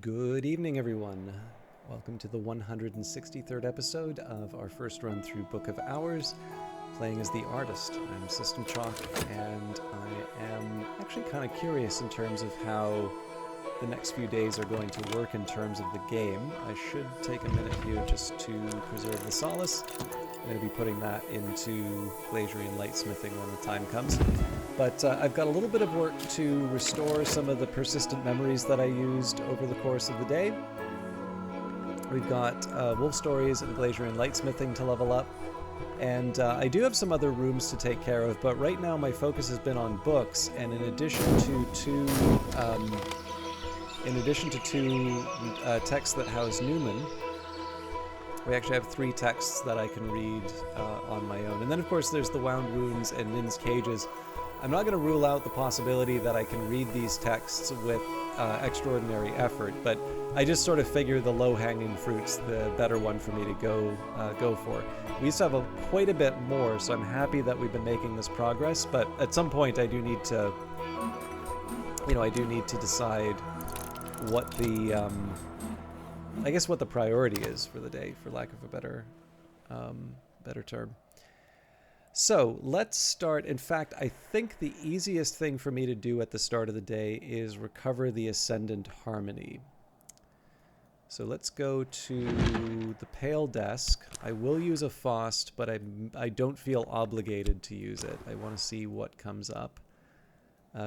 Good evening, everyone. Welcome to the 163rd episode of our first run through Book of Hours, playing as the artist. I'm System Chalk, and I am actually kind of curious in terms of how the next few days are going to work in terms of the game. I should take a minute here just to preserve the solace. I'm going to be putting that into glazier and lightsmithing when the time comes. But I've got a little bit of work to restore some of the persistent memories that I used over the course of the day. We've got wolf stories and glazier and lightsmithing to level up. And I do have some other rooms to take care of, but right now my focus has been on books. And in addition to two texts that house Newman, we actually have 3 texts that I can read on my own. And then, of course, there's the Wound Wounds and Nin's Cages. I'm not going to rule out the possibility that I can read these texts with extraordinary effort, but I just sort of figure the low-hanging fruit's the better one for me to go for. We used to have quite a bit more, so I'm happy that we've been making this progress, but at some point I do need to decide what the I guess what the priority is for the day, for lack of a better term. So let's start. In fact, I think the easiest thing for me to do at the start of the day is recover the Ascendant Harmony. So let's go to the Pale Desk. I will use a Faust, but I don't feel obligated to use it. I want to see what comes up.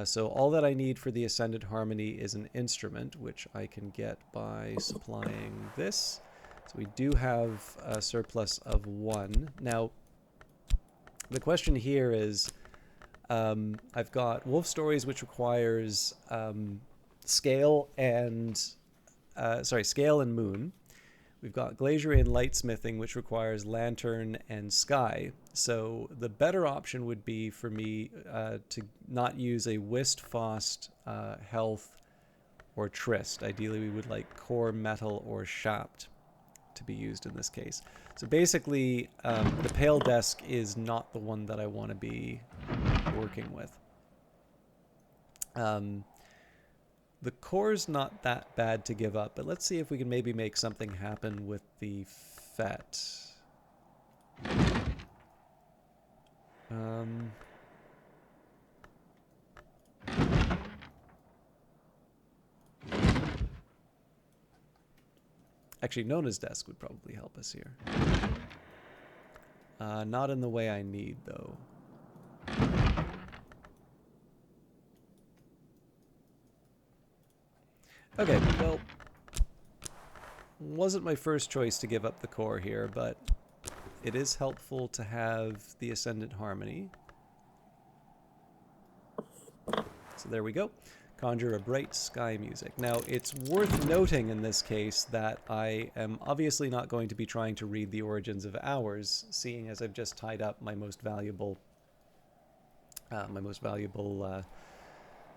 So all that I need for the Ascendant Harmony is an instrument, which I can get by supplying this. So we do have a surplus of 1. Now, the question here is, I've got Wolf Stories, which requires scale and moon. We've got glazier and lightsmithing, which requires lantern and sky. So the better option would be for me to not use a Whist, Faust, Health, or Trist. Ideally, we would like Core, Metal, or Shapt to be used in this case. So basically, the Pale Desk is not the one that I want to be working with. The core's not that bad to give up, but let's see if we can maybe make something happen with the Fet. Actually, Nona's Desk would probably help us here. Not in the way I need, though. Okay, well, wasn't my first choice to give up the core here, but it is helpful to have the Ascendant Harmony. So there we go. Conjure a bright sky music. Now, it's worth noting in this case that I am obviously not going to be trying to read the Origins of Hours, seeing as I've just tied up my most valuable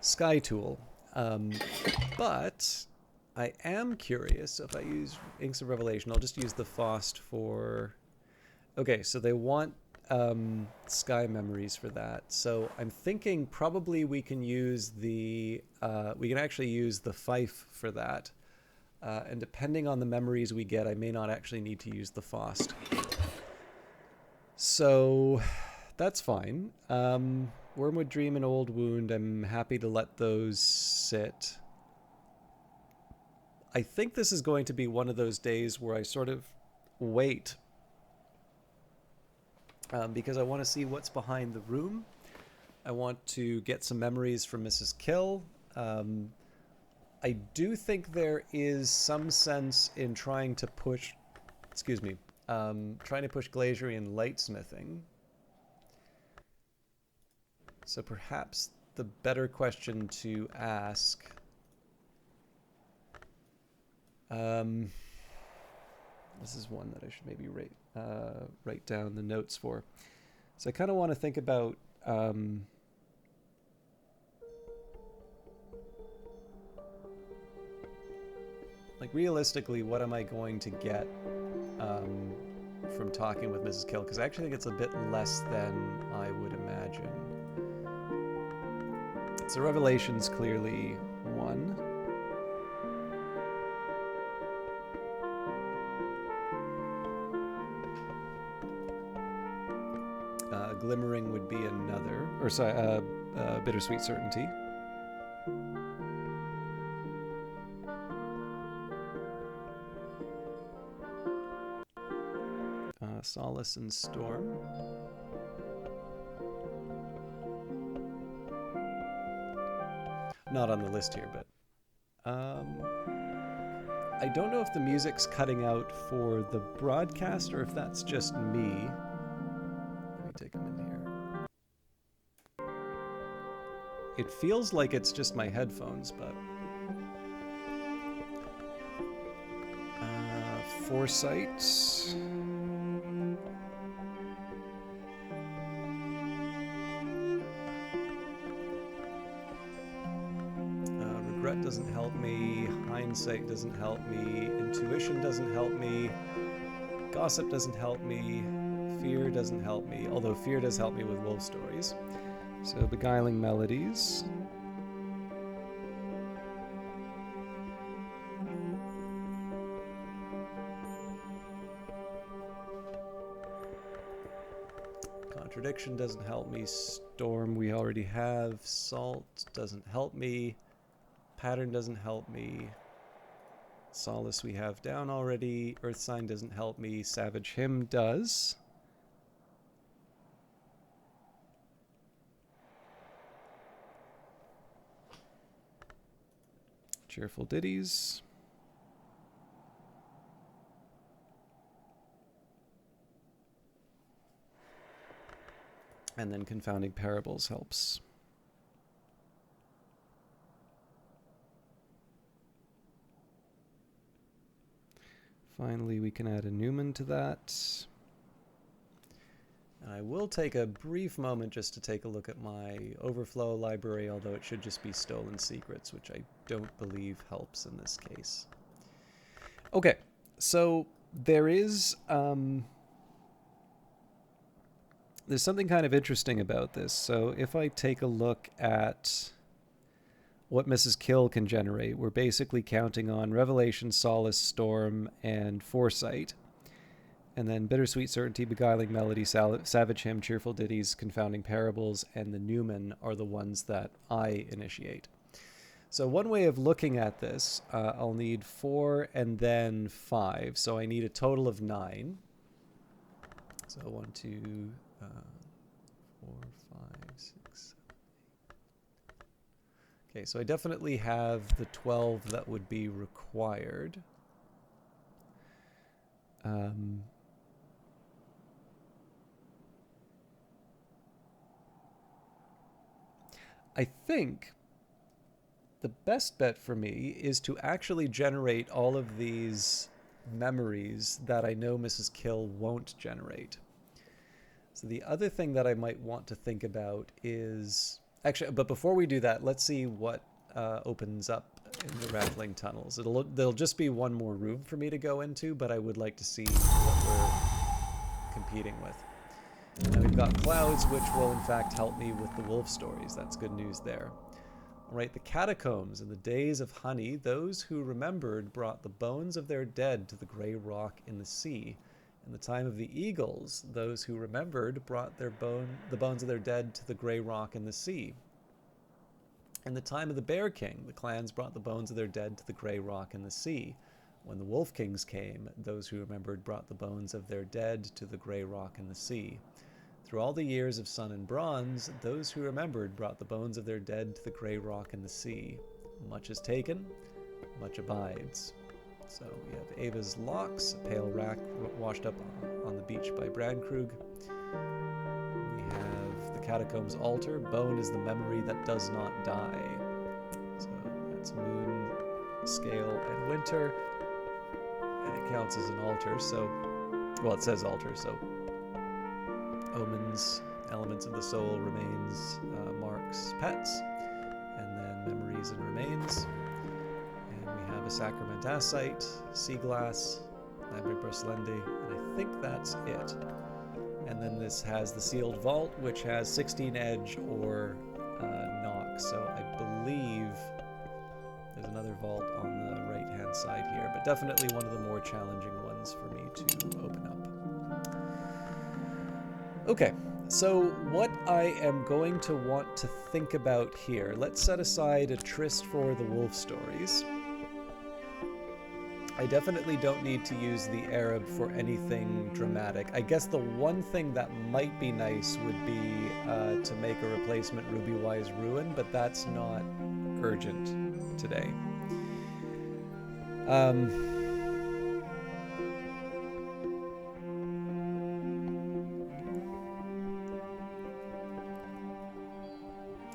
sky tool. But I am curious, if I use Inks of Revelation, I'll just use the Faust for... Okay, so they want sky memories for that. So I'm thinking probably we can use the... we can actually use the Fife for that. And depending on the memories we get, I may not actually need to use the Faust. So that's fine. Wormwood Dream and Old Wound, I'm happy to let those sit. I think this is going to be one of those days where I sort of wait because I want to see what's behind the room. I want to get some memories from Mrs. Kill. I do think there is some sense in trying to push, trying to push glazier and lightsmithing. So perhaps the better question to ask... this is one that I should maybe write down the notes for. So I kind of want to think about... like, realistically, what am I going to get from talking with Mrs. Kill? Because I actually think it's a bit less than I would imagine. So Revelation's clearly 1. Glimmering would be another, or sorry, Bittersweet Certainty. Solace and Storm. Not on the list here, but I don't know if the music's cutting out for the broadcast or if that's just me. Let me take them in here. It feels like it's just my headphones, but Foresight. Regret doesn't help me. Hindsight doesn't help me. Intuition doesn't help me. Gossip doesn't help me. Fear doesn't help me. Although fear does help me with wolf stories. So Beguiling Melodies. Contradiction doesn't help me. Storm we already have. Salt doesn't help me. Pattern doesn't help me. Solace we have down already. Earth Sign doesn't help me. Savage Hymn does. Cheerful Ditties. And then Confounding Parables helps. Finally, we can add a Newman to that. And I will take a brief moment just to take a look at my overflow library, although it should just be Stolen Secrets, which I don't believe helps in this case. Okay, so there is there's something kind of interesting about this. So if I take a look at what Mrs. Kill can generate, we're basically counting on Revelation, Solace, Storm, and Foresight. And then Bittersweet Certainty, Beguiling Melody, Savage Hymn, Cheerful Ditties, Confounding Parables, and the Newman are the ones that I initiate. So one way of looking at this, I'll need 4 and then 5. So I need a total of 9. So 1, 2, 4, 5, 6. Okay, so I definitely have the 12 that would be required. I think the best bet for me is to actually generate all of these memories that I know Mrs. Kill won't generate. So the other thing that I might want to think about is... Actually, but before we do that, let's see what opens up in the Rattling Tunnels. There'll just be one more room for me to go into, but I would like to see what we're competing with. Now we've got Clouds, which will in fact help me with the wolf stories. That's good news there. All right, the Catacombs. In the days of honey, those who remembered brought the bones of their dead to the grey rock in the sea. In the time of the eagles, those who remembered brought the bones of their dead to the grey rock in the sea. In the time of the Bear King, the clans brought the bones of their dead to the grey rock in the sea. When the Wolf Kings came, those who remembered brought the bones of their dead to the grey rock in the sea. Through all the years of sun and bronze, those who remembered brought the bones of their dead to the grey rock in the sea. Much is taken, much abides. So we have Ava's Locks, a pale rack washed up on the beach by Brandkrug. We have the Catacombs Altar. Bone is the memory that does not die. So that's moon, scale, and winter. And it counts as an altar, so... Well, it says altar, so... Omens, elements of the soul, remains, marks, pets. And then memories and remains. And we have a Sacramentacite, Sea Glass, Lambert Bruslendi, and I think that's it. And then this has the Sealed Vault, which has 16 edge or knock. So I believe there's another vault on the right-hand side here, but definitely one of the more challenging ones for me to open up. Okay, So what I am going to want to think about here, let's set aside a tryst for the wolf stories. I definitely don't need to use the Arab for anything dramatic. I guess the one thing that might be nice would be to make a replacement Ruby-Wise Ruin, but that's not urgent today.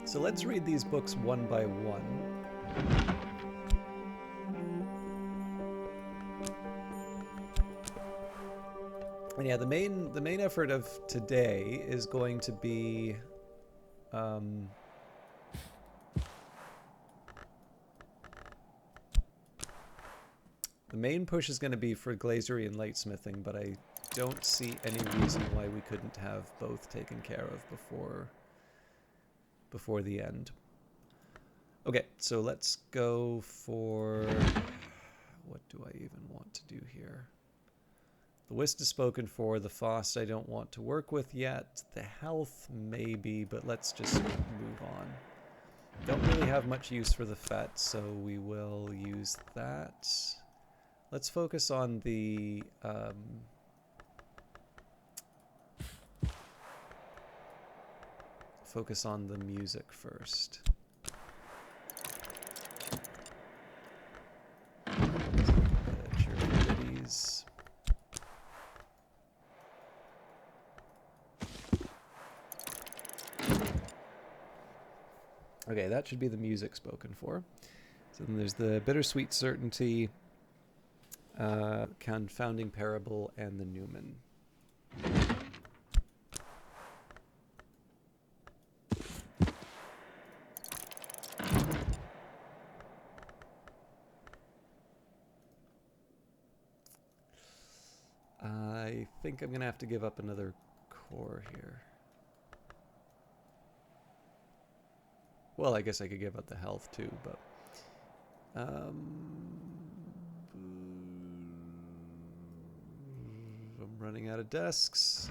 So let's read these books one by one. And yeah, the main effort of today is going to be the main push is going to be for glazery and lightsmithing, but I don't see any reason why we couldn't have both taken care of before the end. Okay, so let's go for... what do I even want to do here? The Whist is spoken for. The Fost I don't want to work with yet. The Health maybe, but let's just move on. Don't really have much use for the Fet, so we will use that. Let's focus on the... focus on the music first. Cheerful. Okay, that should be the music spoken for. So then there's the Bittersweet Certainty, Confounding Parable, and the Newman. I think I'm going to have to give up another core here. Well, I guess I could give up the health too, but... I'm running out of desks.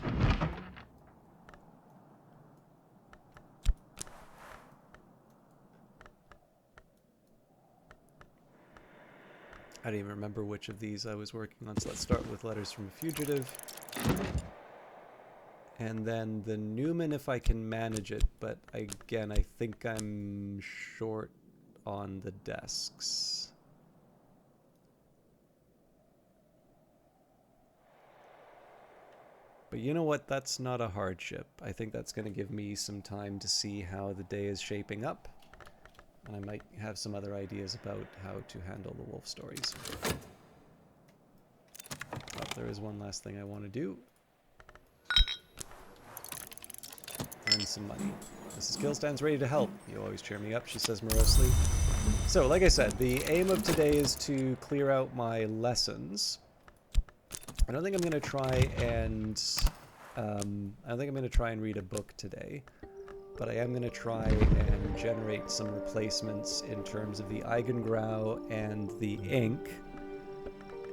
I don't even remember which of these I was working on, so let's start with Letters from a Fugitive. And then the Newman if I can manage it, but again, I think I'm short on the desks. But you know what? That's not a hardship. I think that's going to give me some time to see how the day is shaping up. And I might have some other ideas about how to handle the wolf stories. But there is one last thing I want to do. Earn some money. Mrs. Killstan's ready to help. You always cheer me up, she says morosely. So, like I said, the aim of today is to clear out my lessons. I don't think I'm going to try and... read a book today. But I am going to try and generate some replacements in terms of the Eigengrau and the ink.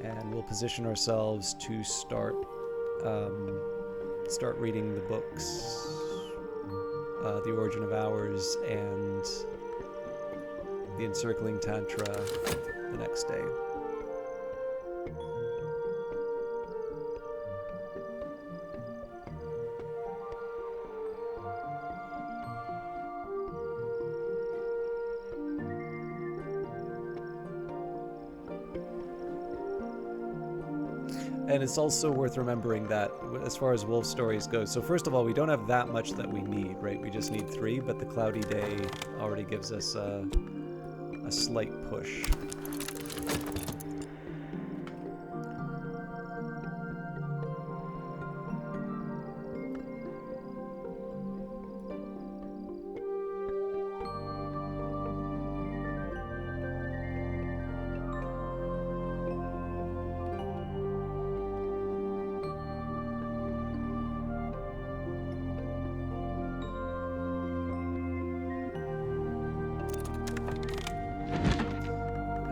And we'll position ourselves to start reading the books. The Origin of Hours and the Encircling Tantra the next day. And it's also worth remembering that as far as wolf stories go, so first of all, we don't have that much that we need, right? We just need 3, but the Cloudy Day already gives us a slight push.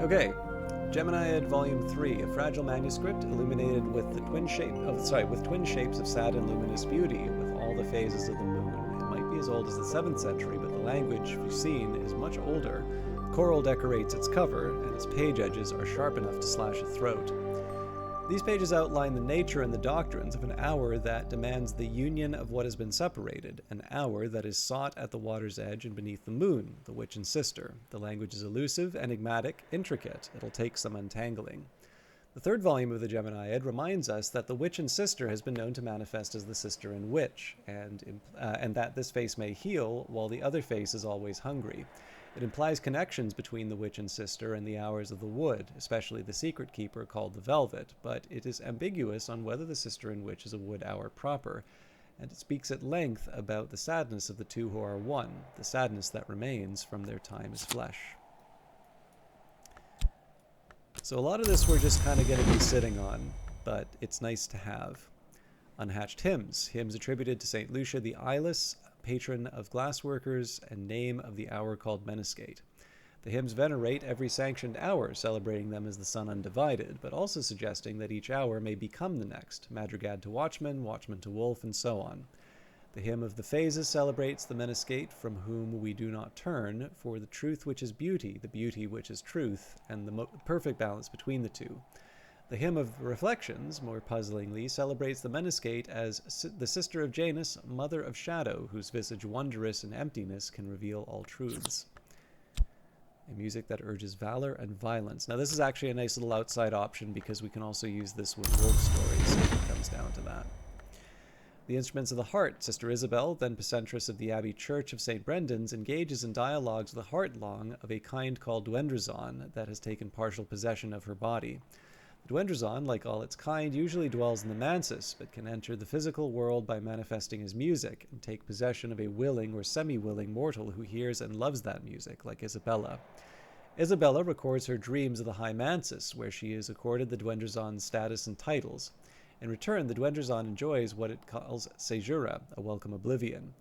Okay, Geminiad Volume 3, a fragile manuscript illuminated with the twin shapes of sad and luminous beauty, with all all the phases of the moon. It might be as old as the 7th century, but the language we've seen is much older. Coral decorates its cover, and its page edges are sharp enough to slash a throat. These pages outline the nature and the doctrines of an hour that demands the union of what has been separated, an hour that is sought at the water's edge and beneath the moon, the witch and sister. The language is elusive, enigmatic, intricate. It'll take some untangling. The 3rd volume of the Geminiad reminds us that the witch and sister has been known to manifest as the sister and witch, and that this face may heal while the other face is always hungry. It implies connections between the witch and sister and the hours of the wood, especially the secret keeper called the velvet, but it is ambiguous on whether the sister and witch is a wood hour proper, and it speaks at length about the sadness of the two who are one, the sadness that remains from their time as flesh. So a lot of this we're just kind of going to be sitting on, but it's nice to have. Unhatched hymns, hymns attributed to St. Lucia the Eyeless, patron of glassworkers and name of the hour called Meniscate. The hymns venerate every sanctioned hour, celebrating them as the sun undivided, but also suggesting that each hour may become the next, madrigad to watchman, watchman to wolf, and so on. The hymn of the phases celebrates the Meniscate from whom we do not turn, for the truth which is beauty, the beauty which is truth, and the perfect balance between the two. The hymn of reflections, more puzzlingly, celebrates the Meniscate as the sister of Janus, mother of shadow, whose visage wondrous in emptiness can reveal all truths. A music that urges valor and violence. Now this is actually a nice little outside option because we can also use this with wolf stories if it comes down to that. The instruments of the heart. Sister Isabel, then precentress of the Abbey Church of St. Brendan's, engages in dialogues with the heart-long of a kind called Duendrazon that has taken partial possession of her body. The Duendrazon, like all its kind, usually dwells in the mansis, but can enter the physical world by manifesting as music and take possession of a willing or semi-willing mortal who hears and loves that music, like Isabella. Isabella records her dreams of the high mansis, where she is accorded the Duendrazon's status and titles. In return, the Duendrazon enjoys what it calls caesura, a welcome oblivion.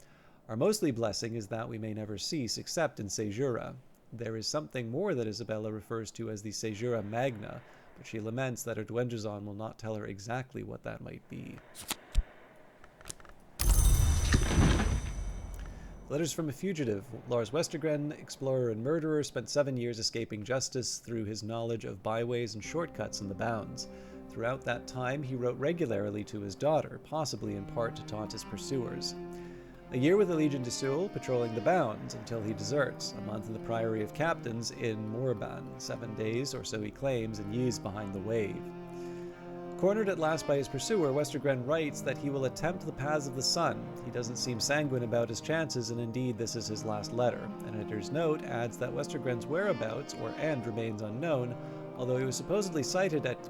Our mostly blessing is that we may never cease except in caesura. There is something more that Isabella refers to as the caesura magna, but she laments that her Duendrazon will not tell her exactly what that might be. Letters from a Fugitive. Lars Westergren, explorer and murderer, spent 7 years escaping justice through his knowledge of byways and shortcuts in the bounds. Throughout that time, he wrote regularly to his daughter, possibly in part to taunt his pursuers. A year with the Legion de Seul, patrolling the bounds, until he deserts. A month in the Priory of Captains in Morban. 7 days, or so he claims, in Yves behind the wave. Cornered at last by his pursuer, Westergren writes that he will attempt the paths of the sun. He doesn't seem sanguine about his chances, and indeed this is his last letter. An editor's note adds that Westergren's whereabouts, or end, remains unknown, although he was supposedly sighted at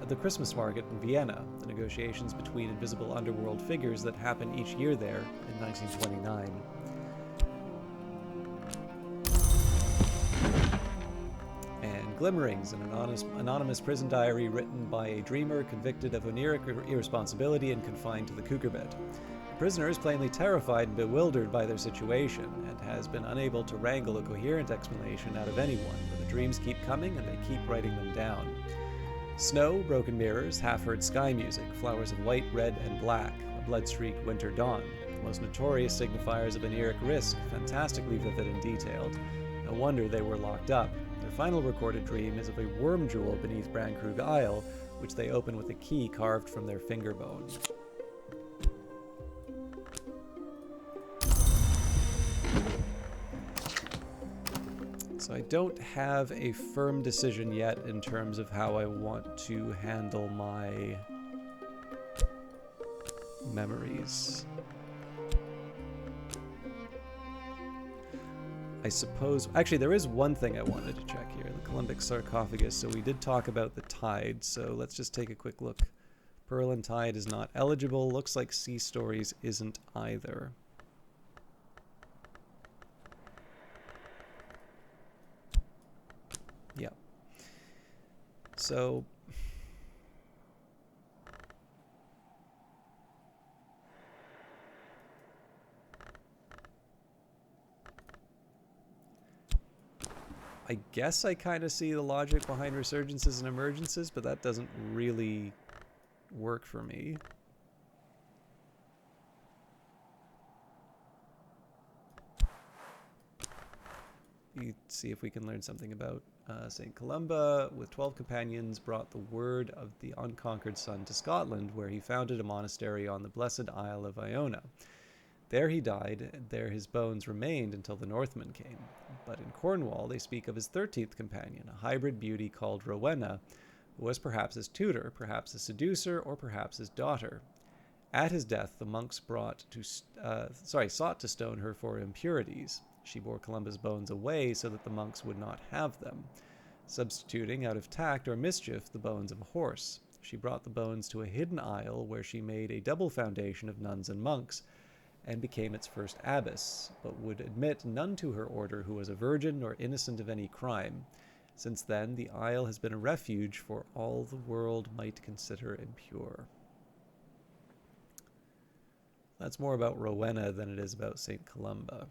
the Christmas market in Vienna, the negotiations between invisible underworld figures that happen each year there in 1929. And Glimmerings, an anonymous prison diary written by a dreamer convicted of oniric irresponsibility and confined to the Kugerbet. The prisoner is plainly terrified and bewildered by their situation, and has been unable to wrangle a coherent explanation out of anyone, but the dreams keep coming and they keep writing them down. Snow, broken mirrors, half-heard sky music, flowers of white, red, and black, a blood-streaked winter dawn, the most notorious signifiers of oniric risk, fantastically vivid and detailed. No wonder they were locked up. Their final recorded dream is of a worm jewel beneath Brandkrug Isle, which they open with a key carved from their finger bone. So I don't have a firm decision yet in terms of how I want to handle my memories. I suppose... Actually, there is one thing I wanted to check here. The Columbic sarcophagus. So we did talk about the tide, so let's just take a quick look. Pearl and Tide is not eligible. Looks like Sea Stories isn't either. Yeah. So... I guess I kind of see the logic behind resurgences and emergences, but that doesn't really work for me. see if we can learn something about St. Columba, with 12 companions, brought the word of the unconquered sun to Scotland, where he founded a monastery on the blessed Isle of Iona. There he died, and there his bones remained until the Northmen came. But in Cornwall they speak of his 13th companion, a hybrid beauty called Rowena, who was perhaps his tutor, perhaps his seducer, or perhaps his daughter. At his death, the monks sought to stone her for impurities. She bore Columba's bones away so that the monks would not have them, substituting, out of tact or mischief, the bones of a horse. She brought the bones to a hidden isle where she made a double foundation of nuns and monks, and became its first abbess, but would admit none to her order who was a virgin nor innocent of any crime. Since then, the isle has been a refuge for all the world might consider impure. That's more about Rowena than it is about St. Columba.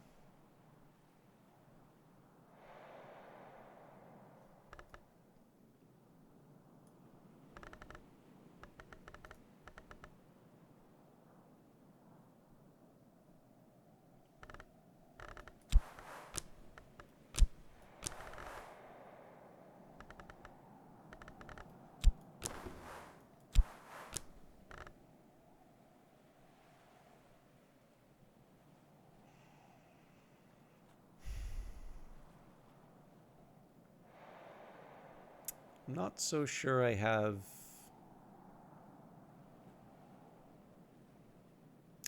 I'm not so sure I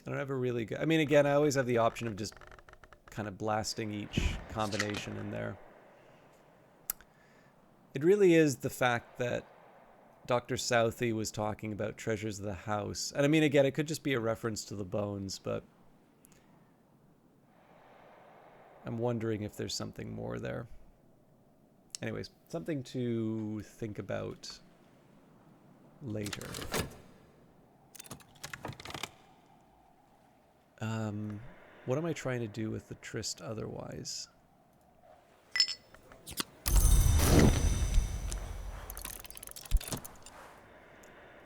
don't have a really good... I mean, again, I always have the option of just kind of blasting each combination in there. It really is the fact that Dr. Southey was talking about treasures of the house. And I mean, again, it could just be a reference to the bones, but I'm wondering if there's something more there. Anyways, something to think about later. What am I trying to do with the tryst otherwise?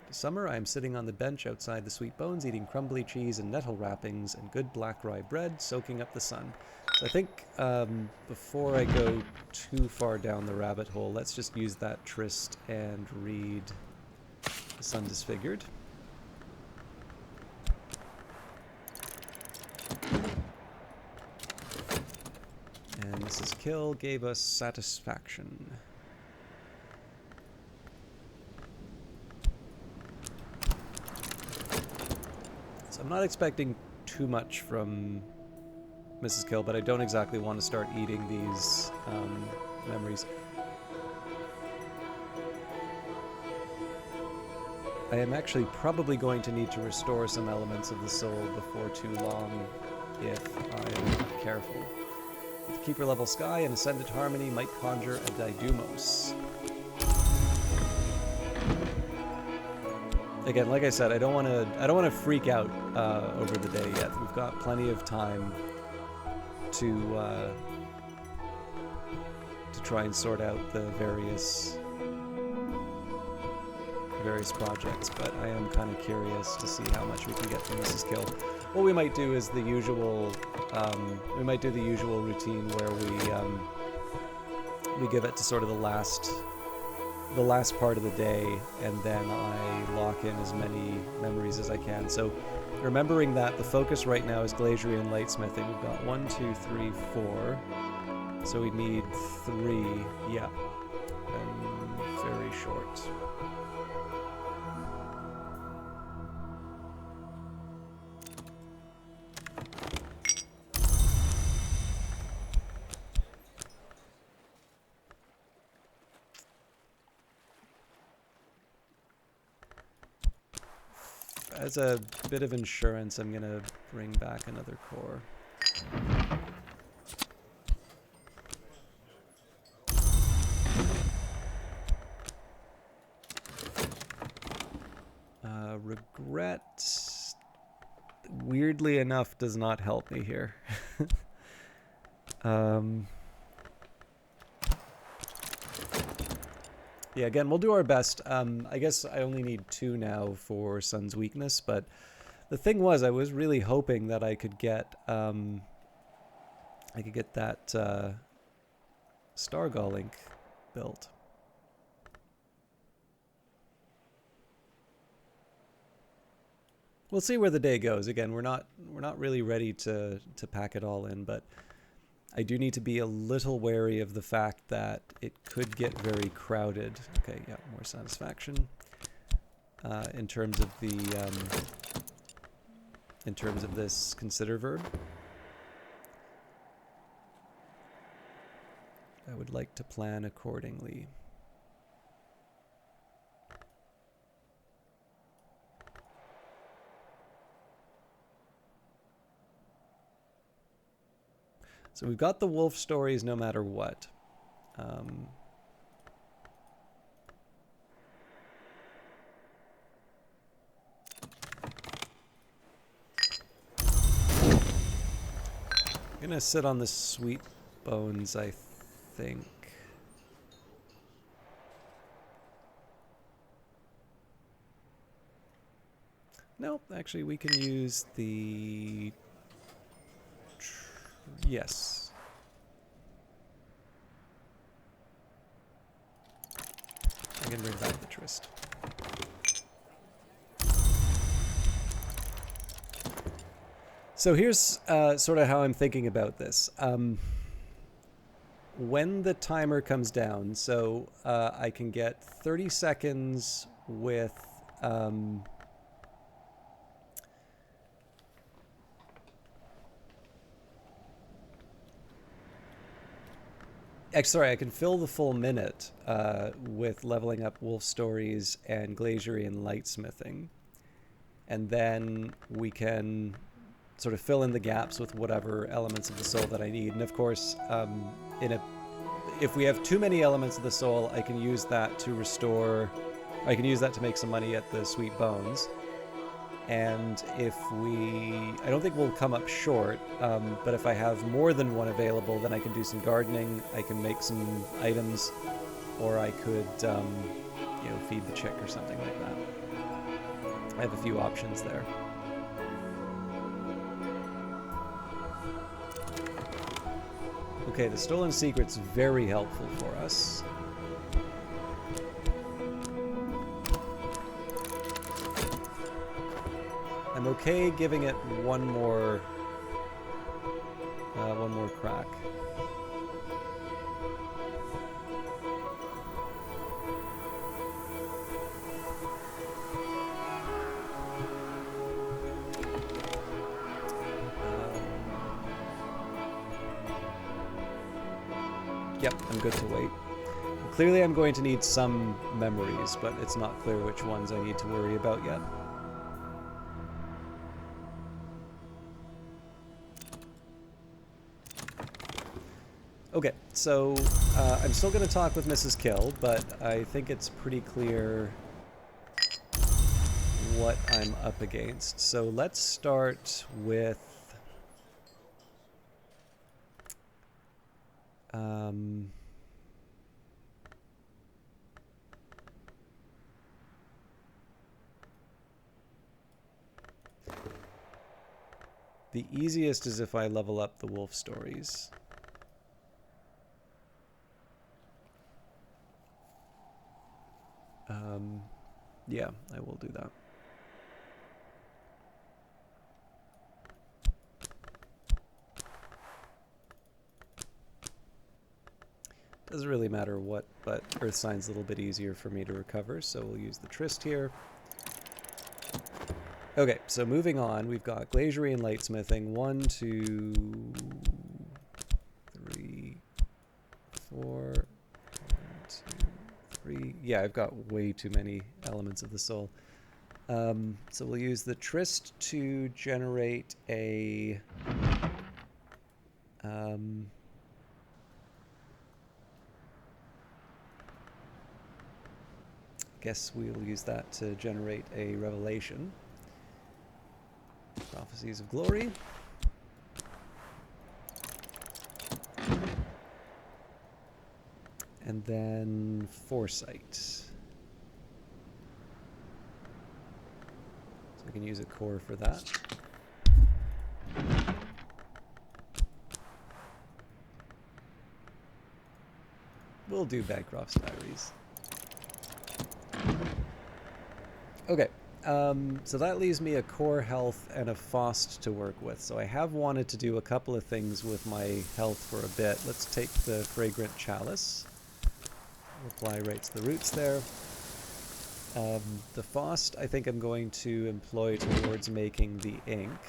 Summer, I am sitting on the bench outside the Sweet Bones, eating crumbly cheese and nettle wrappings and good black rye bread, soaking up the sun. So I think before I go too far down the rabbit hole, let's just use that tryst and read The Sun Disfigured. And Mrs. Kill gave us satisfaction. So I'm not expecting too much from Mrs. Kill, but I don't exactly want to start eating these memories. I am actually probably going to need to restore some elements of the soul before too long if I am not careful. With Keeper Level Sky and Ascended Harmony might conjure a Didymos. Again, like I said, I don't want to freak out over the day yet. We've got plenty of time to try and sort out the various projects, but I am kind of curious to see how much we can get from Mrs. Kill. What we might do is the usual, we might do the usual routine where we give it to sort of the last part of the day, and then I lock in as many memories as I can. So remembering that the focus right now is glaziering and lightsmithing. We've got 1, 2, 3, 4. So we need 3, yeah, and very short. As a bit of insurance, I'm going to bring back another core. Regret, weirdly enough, does not help me here. Yeah, again, we'll do our best. I guess I only need 2 now for Sun's Weakness, but the thing was, I was really hoping that I could get that Stargall ink built. We'll see where the day goes. Again, we're not really ready to pack it all in, but I do need to be a little wary of the fact that it could get very crowded. Okay, yeah, more satisfaction. In terms of the in terms of this consider verb. I would like to plan accordingly. So we've got the wolf stories no matter what. I'm gonna sit on the sweet bones, I think. Nope, actually we can use the... Yes. I can bring back the tryst. So here's sort of how I'm thinking about this. When the timer comes down, so I can get 30 seconds with... Sorry, I can fill the full minute with leveling up wolf stories and glaziering and lightsmithing. And then we can sort of fill in the gaps with whatever elements of the soul that I need. And of course, if we have too many elements of the soul, I can use that to restore... I can use that to make some money at the Sweet Bones. And if I don't think we'll come up short, but if I have more than one available, then I can do some gardening, I can make some items, or I could, you know, feed the chick or something like that. I have a few options there. Okay, the Stolen Secret's very helpful for us. I'm okay giving it one more crack. Yep, I'm good to wait. Clearly I'm going to need some memories, but it's not clear which ones I need to worry about yet. Okay, so I'm still going to talk with Mrs. Kill, but I think it's pretty clear what I'm up against. So let's start with... the easiest is if I level up the wolf stories. Yeah, I will do that. Doesn't really matter what, but Earth Sign's a little bit easier for me to recover, so we'll use the tryst here. Okay, so moving on, we've got glaziering and lightsmithing. 1, 2, 3, 4, 1, 2, 3. Yeah, I've got way too many elements of the soul. So we'll use the tryst to generate a... guess we'll use that to generate a revelation. Prophecies of Glory. And then Foresight. So we can use a core for that. We'll do Bancroft's Diaries. Okay, so that leaves me a core health and a Faust to work with. So I have wanted to do a couple of things with my health for a bit. Let's take the Fragrant Chalice. Apply right to the roots there. The Faust I think I'm going to employ towards making the ink.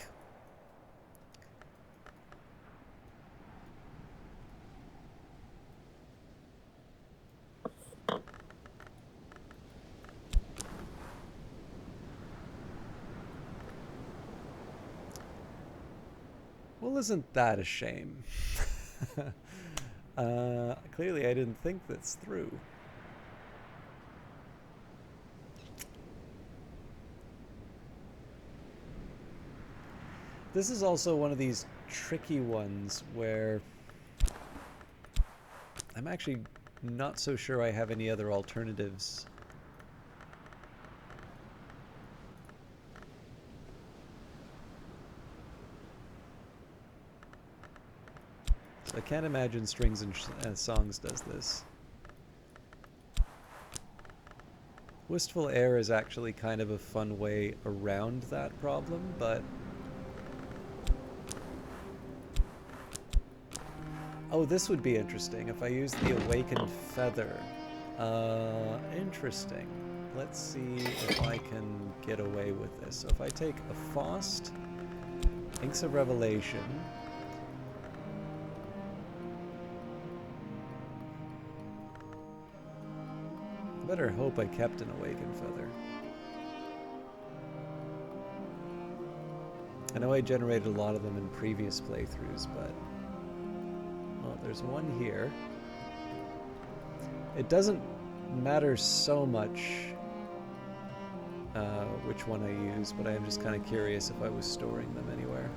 Well, isn't that a shame? Clearly I didn't think this through. This is also one of these tricky ones where I'm actually not so sure I have any other alternatives. So I can't imagine Strings and Songs does this. Wistful Air is actually kind of a fun way around that problem, but... Oh, this would be interesting if I use the Awakened Feather. Interesting. Let's see if I can get away with this. So if I take a Faust, Inks of Revelation... Better hope I kept an Awakened Feather. I know I generated a lot of them in previous playthroughs, but... Well, there's one here. It doesn't matter so much which one I use, but I am just kind of curious if I was storing them anywhere.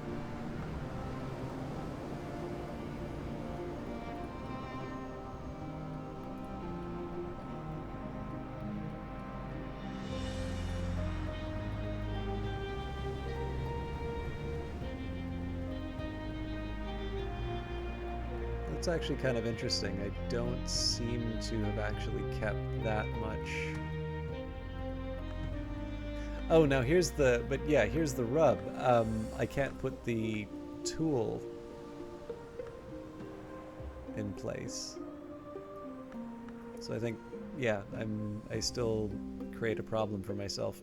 It's actually kind of interesting. I don't seem to have actually kept that much. Oh, now here's the, but yeah, here's the rub. I can't put the tool in place. So I think, yeah, I still create a problem for myself.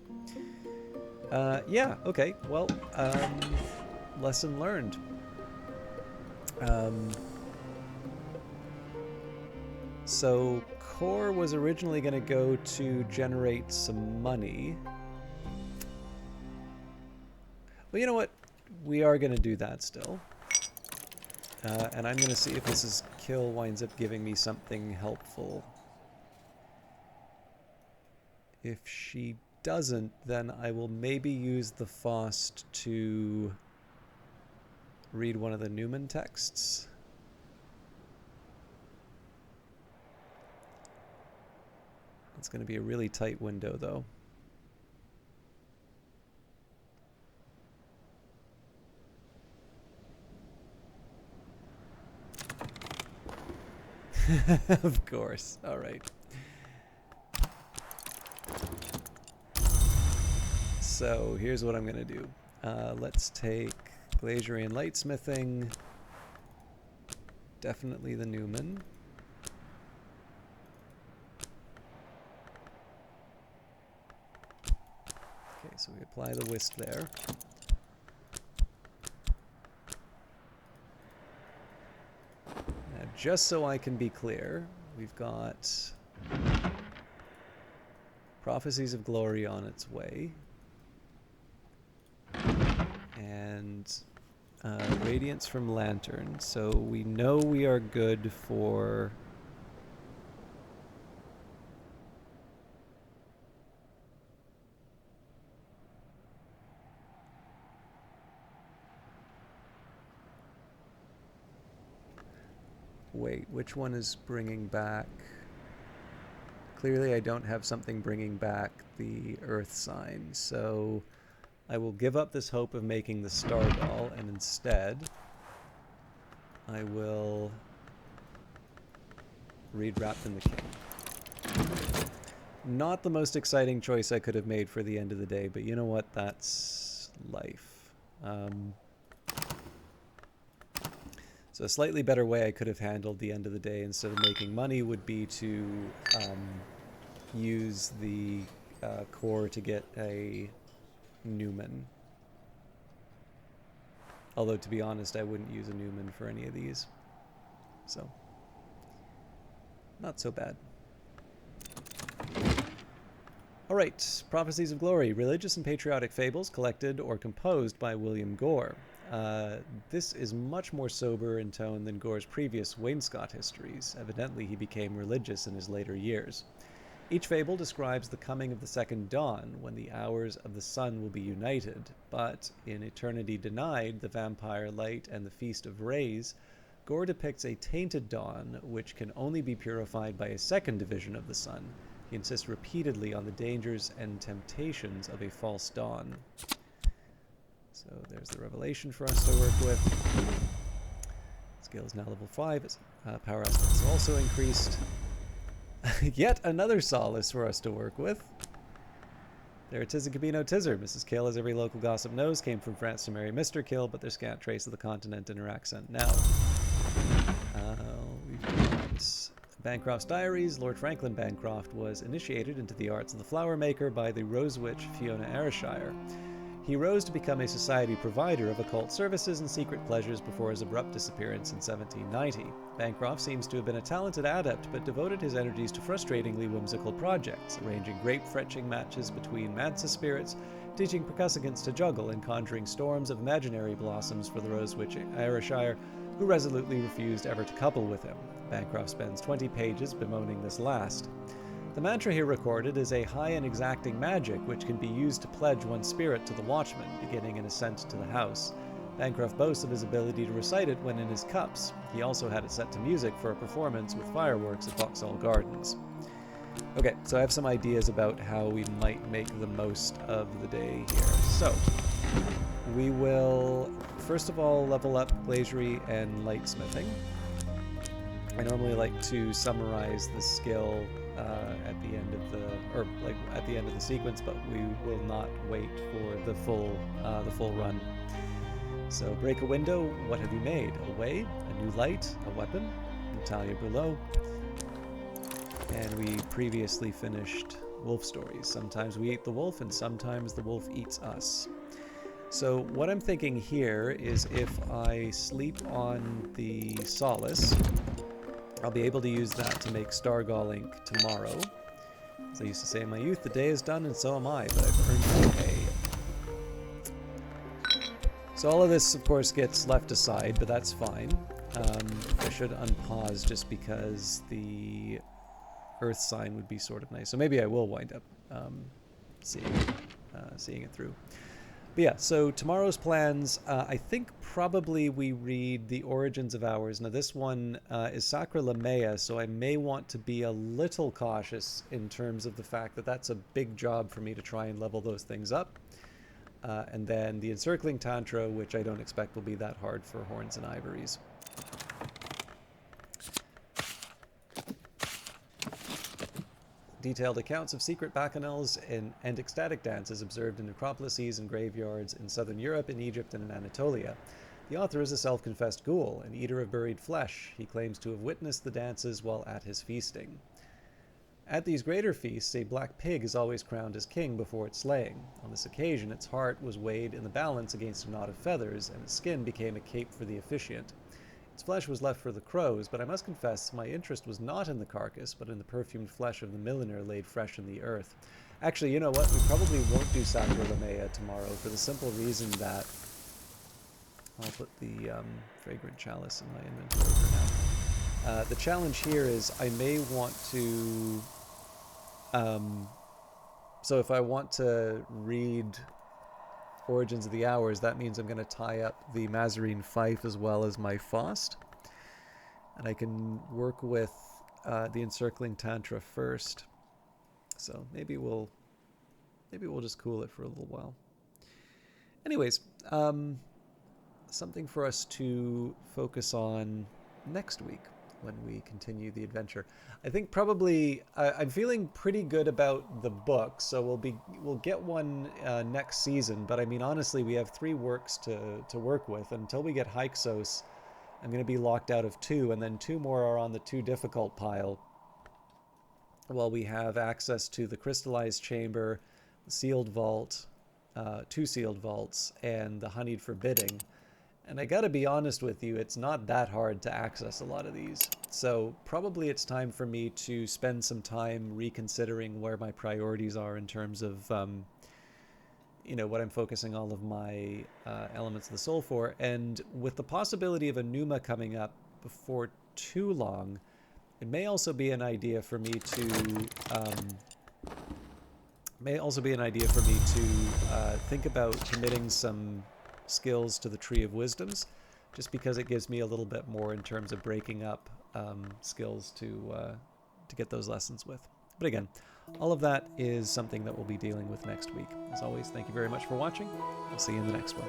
Yeah, okay, well, lesson learned. So core was originally going to go to generate some money. Well, you know what? We are going to do that still. And I'm going to see if Mrs. Kill winds up giving me something helpful. If she doesn't, then I will maybe use the Faust to read one of the Newman texts. It's going to be a really tight window, though. Of course. All right. So here's what I'm going to do. Let's take Glaziering and Lightsmithing. Definitely the Newman. Okay, so we apply the wisp there. Now, just so I can be clear, we've got Prophecies of Glory on its way. And Radiance from Lantern. So we know we are good for... Wait, which one is bringing back... Clearly I don't have something bringing back the Earth sign, so I will give up this hope of making the Star Doll, and instead I will read Wrapped in the King. Not the most exciting choice I could have made for the end of the day, but you know what? That's life. So a slightly better way I could have handled the end of the day instead of making money would be to use the core to get a Newman. Although, to be honest, I wouldn't use a Newman for any of these. So, not so bad. All right, Prophecies of Glory, religious and patriotic fables collected or composed by William Gore. This is much more sober in tone than Gore's previous Wainscot histories. Evidently, he became religious in his later years. Each fable describes the coming of the second dawn, when the hours of the sun will be united, but in Eternity Denied, the Vampire Light, and the Feast of Rays, Gore depicts a tainted dawn which can only be purified by a second division of the sun. He insists repeatedly on the dangers and temptations of a false dawn. So there's the revelation for us to work with. Skill is now level 5. Power aspect is also increased. Yet another solace for us to work with. There it is in Camino Tizzer. Mrs. Kill, as every local gossip knows, came from France to marry Mr. Kill, but there's scant trace of the continent in her accent now. We've got Bancroft's Diaries. Lord Franklin Bancroft was initiated into the arts of the flower maker by the Rose Witch Fiona Ayrshire. He rose to become a society provider of occult services and secret pleasures before his abrupt disappearance in 1790. Bancroft seems to have been a talented adept, but devoted his energies to frustratingly whimsical projects, arranging grape-fetching matches between Mansa spirits, teaching percussivants to juggle, and conjuring storms of imaginary blossoms for the Rose Witch Ayrshire, who resolutely refused ever to couple with him. Bancroft spends 20 pages bemoaning this last. The mantra here recorded is a high and exacting magic which can be used to pledge one's spirit to the watchman, beginning an ascent to the house. Bancroft boasts of his ability to recite it when in his cups. He also had it set to music for a performance with fireworks at Vauxhall Gardens. Okay, so I have some ideas about how we might make the most of the day here. So, we will, first of all, level up glazier and lightsmithing. I normally like to summarize the skill at the end of the sequence, but we will not wait for the full run. So break a window. What have you made? A way, a new light, a weapon. Natalia Brulleau. And we previously finished wolf stories. Sometimes we eat the wolf, and sometimes the wolf eats us. So what I'm thinking here is if I sleep on the Solace, I'll be able to use that to make Stargall ink tomorrow. As I used to say in my youth, the day is done and so am I, but I've earned my pay. So all of this, of course, gets left aside, but that's fine. I should unpause just because the Earth sign would be sort of nice. So maybe I will wind up seeing it through. But yeah, so tomorrow's plans, I think probably we read The Origins of Hours. Now this one is Sacra Lamea, so I may want to be a little cautious in terms of the fact that that's a big job for me to try and level those things up. And then the Encircling Tantra, which I don't expect will be that hard for Horns and Ivories. Detailed accounts of secret bacchanals and ecstatic dances observed in necropolises and graveyards in southern Europe, in Egypt, and in Anatolia. The author is a self-confessed ghoul, an eater of buried flesh. He claims to have witnessed the dances while at his feasting. At these greater feasts, a black pig is always crowned as king before its slaying. On this occasion, its heart was weighed in the balance against a knot of feathers, and its skin became a cape for the officiant. Its flesh was left for the crows, but I must confess my interest was not in the carcass, but in the perfumed flesh of the milliner laid fresh in the earth. Actually, you know what? We probably won't do Sacra Lamea tomorrow for the simple reason that I'll put the fragrant chalice in my inventory for now. The challenge here is I may want to... so if I want to read Origins of the Hours, that means I'm going to tie up the Mazarine Fife as well as my Faust. And I can work with the Encircling Tantra first. So maybe we'll just cool it for a little while. Anyways, something for us to focus on next week. when we continue the adventure. I think probably I'm feeling pretty good about the book, so we'll get one next season. But I mean, honestly, we have 3 works to work with until we get Hyksos. I'm going to be locked out of 2, and then 2 more are on the too difficult pile. While we have access to the crystallized chamber, the sealed vault, 2 sealed vaults, and the honeyed forbidding. And I gotta be honest with you, it's not that hard to access a lot of these. So probably it's time for me to spend some time reconsidering where my priorities are in terms of, what I'm focusing all of my elements of the soul for. And with the possibility of a Numa coming up before too long, it may also be an idea for me to think about committing some skills to the Tree of Wisdoms, just because it gives me a little bit more in terms of breaking up skills to get those lessons with. But again, all of that is something that we'll be dealing with next week. As always, thank you very much for watching. I'll see you in the next one.